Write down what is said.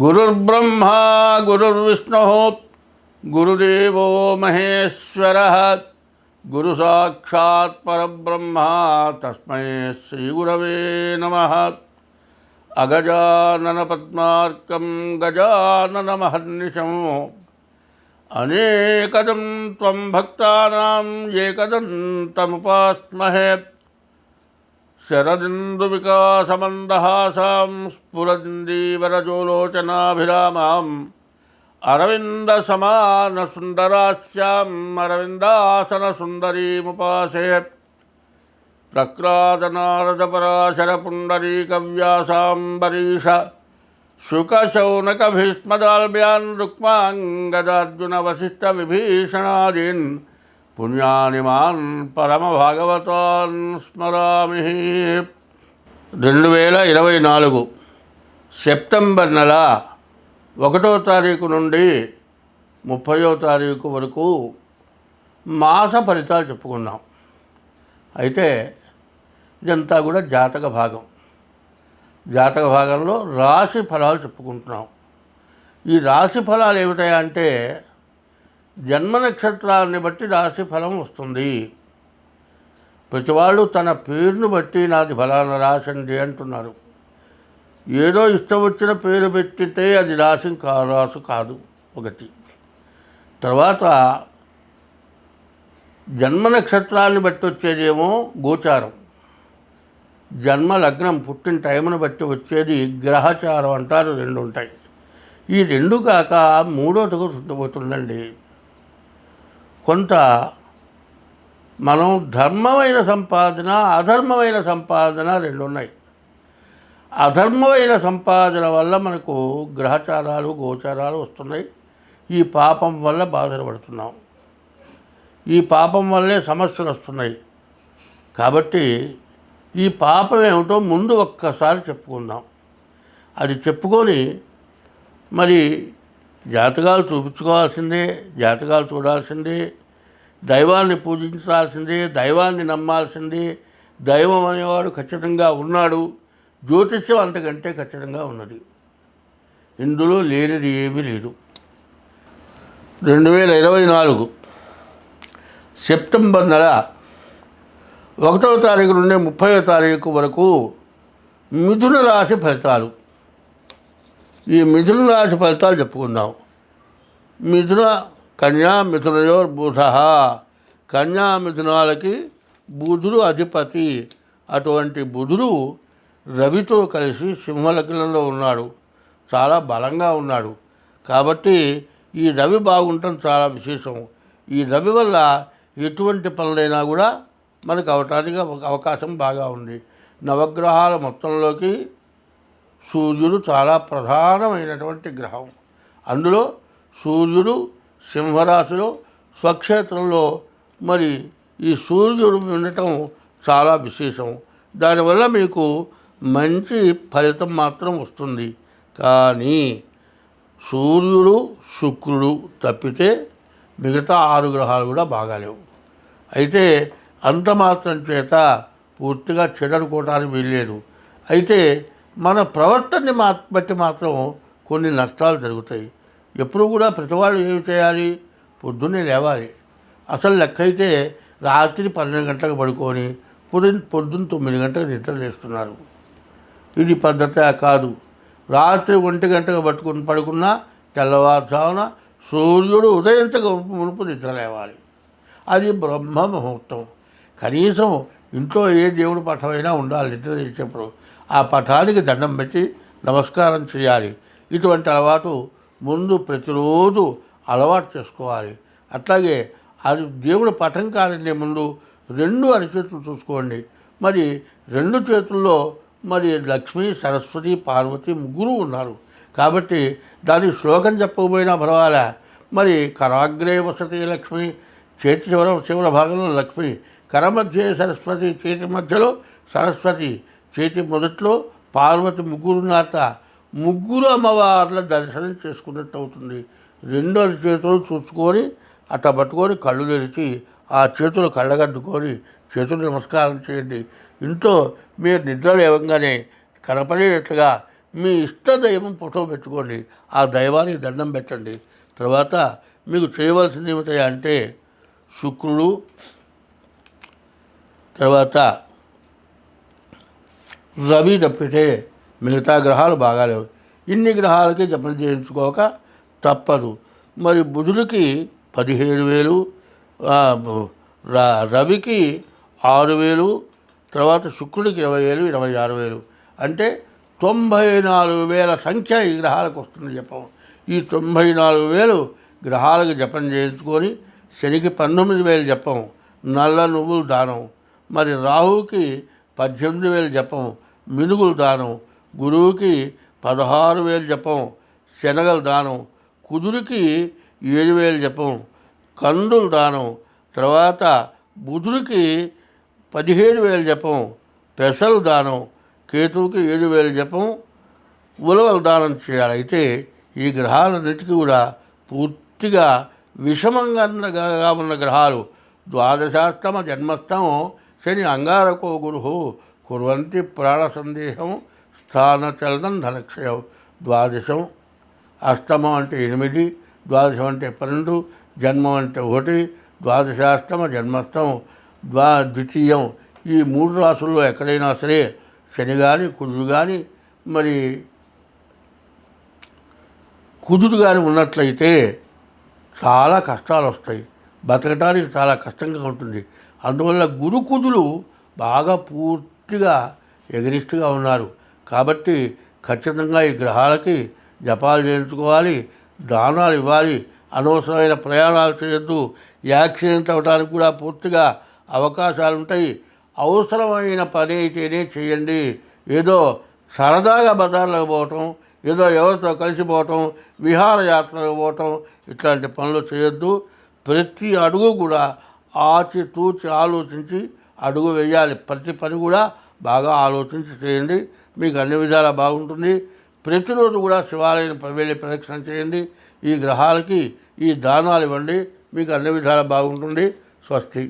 గురుర్బ్రహ్మా గురుర్విష్ణుః గురుదేవో మహేశ్వరः గురు సాక్షాత్ పరబ్రహ్మ తస్మై శ్రీ గురవే నమః. అగజానన పద్మార్కం గజానన మహర్నిశం అనేకదం త్వం భక్తానాం ఏకదంతముపాస్మహే. శరదిందువికాసమందహాసాం స్ఫురదిందీవరజోలోచనాభిరామాం అరవిందసమానసుందరాస్యాం అరవిందాసనసుందరీముపాసే. ప్రక్రాదనారదపరాశరపుండరీకవ్యాసాంబరీష శుకశౌనకభీష్మదాల్భ్యాన్ రుక్మాంగదార్జున వశిష్ఠ విభీషణాదీన్ పుణ్యాని మాన్ పరమభాగవతాన్ స్మరామి. 2024 సెప్టెంబర్ నెల 1వ తారీఖు నుండి 30వ తారీఖు వరకు మాస ఫలితాలు చెప్పుకున్నాం. అయితే ఇదంతా కూడా జాతక భాగం. జాతక భాగంలో రాశి ఫలాలు చెప్పుకుంటున్నాం. ఈ రాశి ఫలాలు ఏమిటాయంటే జన్మ నక్షత్రాన్ని బట్టి రాశి ఫలం వస్తుంది. ప్రతివాళ్ళు తన పేరును బట్టి నాది ఫలానా రాశి అండి అంటున్నారు. ఏదో ఇష్టం వచ్చిన పేరు పెట్టితే అది రాశి కాదు ఒకటి. తర్వాత జన్మ నక్షత్రాన్ని బట్టి వచ్చేదేమో గోచారం, జన్మ లగ్నం పుట్టిన టైంను బట్టి వచ్చేది గ్రహచారం అంటారు. 2 ఉంటాయి. ఈ 2 కాక 3వది పోతుందండి. కొంత మనం ధర్మమైన సంపాదన అధర్మమైన సంపాదన 2 ఉన్నాయి. అధర్మమైన సంపాదన వల్ల మనకు గ్రహచారాలు గోచారాలు వస్తున్నాయి. ఈ పాపం వల్ల బాధలు పడుతున్నాం. ఈ పాపం వల్లే సమస్యలు వస్తున్నాయి. కాబట్టి ఈ పాపం ఏమిటో ముందు ఒక్కసారి చెప్పుకుందాం. అది చెప్పుకొని మరి జాతకాలు చూపించుకోవాల్సిందే, జాతకాలు చూడాల్సిందే, దైవాన్ని పూజించాల్సిందే, దైవాన్ని నమ్మాల్సిందే. దైవం అనేవాడు ఖచ్చితంగా ఉన్నాడు. జ్యోతిష్యం అంతకంటే ఖచ్చితంగా ఉన్నది. ఇందులో లేనిది ఏమీ లేదు. 2024 సెప్టెంబర్ నెల 1వ తారీఖు నుండి 30వ తారీఖు వరకు మిథున రాశి ఫలితాలు. ఈ మిథున రాశి ఫలితాలు చెప్పుకుందాం. మిథున కన్యా మిథునయోర్ బుధ. కన్యా మిథునాలకి బుధుడు అధిపతి. అటువంటి బుధుడు రవితో కలిసి సింహలగ్నంలో ఉన్నాడు. చాలా బలంగా ఉన్నాడు. కాబట్టి ఈ రవి బాగుండటం చాలా విశేషం. ఈ రవి వల్ల ఎటువంటి పనులైనా కూడా మనకు అవటానికి అవకాశం బాగా ఉంది. నవగ్రహాల మొత్తంలోకి సూర్యుడు చాలా ప్రధానమైనటువంటి గ్రహం. అందులో సూర్యుడు సింహరాశిలో స్వక్షేత్రంలో మరి ఈ సూర్యుడు ఉండటం చాలా విశేషం. దానివల్ల మీకు మంచి ఫలితం మాత్రం వస్తుంది. కానీ సూర్యుడు శుక్రుడు తప్పితే మిగతా 6 గ్రహాలు కూడా బాగాలేవు. అయితే అంత మాత్రం చేత పూర్తిగా చెడనుకోవటానికి వీల్లేదు. అయితే మన ప్రవర్తనని బట్టి మాత్రం కొన్ని నష్టాలు జరుగుతాయి. ఎప్పుడు కూడా ప్రతివాళ్ళు ఏమి చేయాలి? పొద్దున్నే లేవాలి. అసలు లెక్క అయితే రాత్రి 12 గంటలకు పడుకొని పొద్దున్న 9 గంటలకు నిద్ర లేస్తున్నారు. ఇది పద్ధతి కాదు. రాత్రి 1 గంటకు పడుకున్నా తెల్లవారుజామున సూర్యుడు ఉదయించక మునుపు నిద్ర లేవాలి. అది బ్రహ్మ ముహూర్తం. కనీసం ఇంట్లో ఏ దేవుడి పటమైనా ఉండాలి. నిద్ర చేసేప్పుడు ఆ పటానికి దండం పెట్టి నమస్కారం చేయాలి. ఇటువంటి అలవాటు ముందు ప్రతిరోజు అలవాటు చేసుకోవాలి. అట్లాగే అది దేవుడి పటం కాలండి ముందు 2 అరిచేతులు చూసుకోండి. మరి 2 చేతుల్లో మరి లక్ష్మి సరస్వతి పార్వతి ముగ్గురు ఉన్నారు. కాబట్టి దానికి శ్లోకం చెప్పకపోయినా పర్వాలే. మరి కరాగ్రే వసతి లక్ష్మి, చేతి చివర భాగంలో లక్ష్మి, కర మధ్య సరస్వతి, చేతి మధ్యలో సరస్వతి, చేతి మొదట్లో పార్వతి ముగ్గురున్నారట. ముగ్గురు అమ్మవార్ల దర్శనం చేసుకున్నట్టు అవుతుంది. 2 చేతులు చూసుకొని అట్లా పట్టుకొని కళ్ళు తెరిచి ఆ చేతులు కళ్ళగద్దుకొని చేతులు నమస్కారం చేయండి. ఇంట్లో మీరు నిద్ర లేవగానే కనపడేటట్లుగా మీ ఇష్ట దైవం ఫోటో పెట్టుకోండి, ఆ దైవానికి దండం పెట్టండి. తర్వాత మీకు చేయవలసింది ఏమిటి అంటే శుక్రుడు, తర్వాత రవి తప్పితే మిగతా గ్రహాలు బాగాలేవు. ఇన్ని గ్రహాలకి జపం చేయించుకోక తప్పదు. మరి బుధుడికి 17,000, రవికి 6,000, తర్వాత శుక్రుడికి 20,000, 26,000, అంటే 94,000 సంఖ్య ఈ గ్రహాలకు వస్తుంది జపం. ఈ 94,000 గ్రహాలకు జపం చేయించుకొని శనికి 19,000 జపం, నల్ల నువ్వులు దానం. మరి రాహువుకి 18,000 జపం, మినుగులు దానం. గురువుకి 16,000 జపం, శనగలు దానం. కుజుడికి 7,000 జపం, కందులు దానం. తర్వాత బుధుడికి 17,000 జపం, పెసలు దానం. కేతువుకి 7,000 జపం, ఉలవలు దానం చేయాలి. అయితే ఈ గ్రహాలన్నిటికీ కూడా పూర్తిగా విషమంగా ఉన్న గ్రహాలు. ద్వాదశాష్టమ జన్మస్థం శని అంగారకో గురు కుర్వంతి ప్రాణ సందేహం స్థానచలనం ధనక్షయం. ద్వాదశం, అష్టమం అంటే 8, ద్వాదశం అంటే 12, జన్మం అంటే 1, ద్వాదశాష్టమ జన్మస్థం, ద్వితీయం. ఈ 3 రాసుల్లో ఎక్కడైనా సరే శని కానీ కుజుడు కానీ మరి కుజుడు కానీ ఉన్నట్లయితే చాలా కష్టాలు వస్తాయి, బతకడానికి చాలా కష్టంగా ఉంటుంది. అందువల్ల గురు కుజులు బాగా పూర్తిగా ఎగనిస్ట్గా ఉన్నారు. కాబట్టి ఖచ్చితంగా ఈ గ్రహాలకి జపాలు చేయించుకోవాలి, దానాలు ఇవ్వాలి. అనవసరమైన ప్రయాణాలు చేయొద్దు. యాక్సిడెంట్ అవ్వడానికి కూడా పూర్తిగా అవకాశాలు ఉంటాయి. అవసరమైన పని అయితేనే చేయండి. ఏదో సరదాగా బజార్లకు పోవటం, ఏదో ఎవరితో కలిసిపోవటం, విహారయాత్రలకు పోవటం, ఇట్లాంటి పనులు చేయొద్దు. ప్రతి అడుగు కూడా ఆచితూచి ఆలోచించి అడుగు వేయాలి. ప్రతి పని కూడా బాగా ఆలోచించి చేయండి, మీకు అన్ని విధాలా బాగుంటుంది. ప్రతిరోజు కూడా శివాలయం వెళ్ళి ప్రదక్షిణ చేయండి. ఈ గ్రహాలకి ఈ దానాలు ఇవ్వండి, మీకు అన్ని విధాలా బాగుంటుంది. స్వస్తి.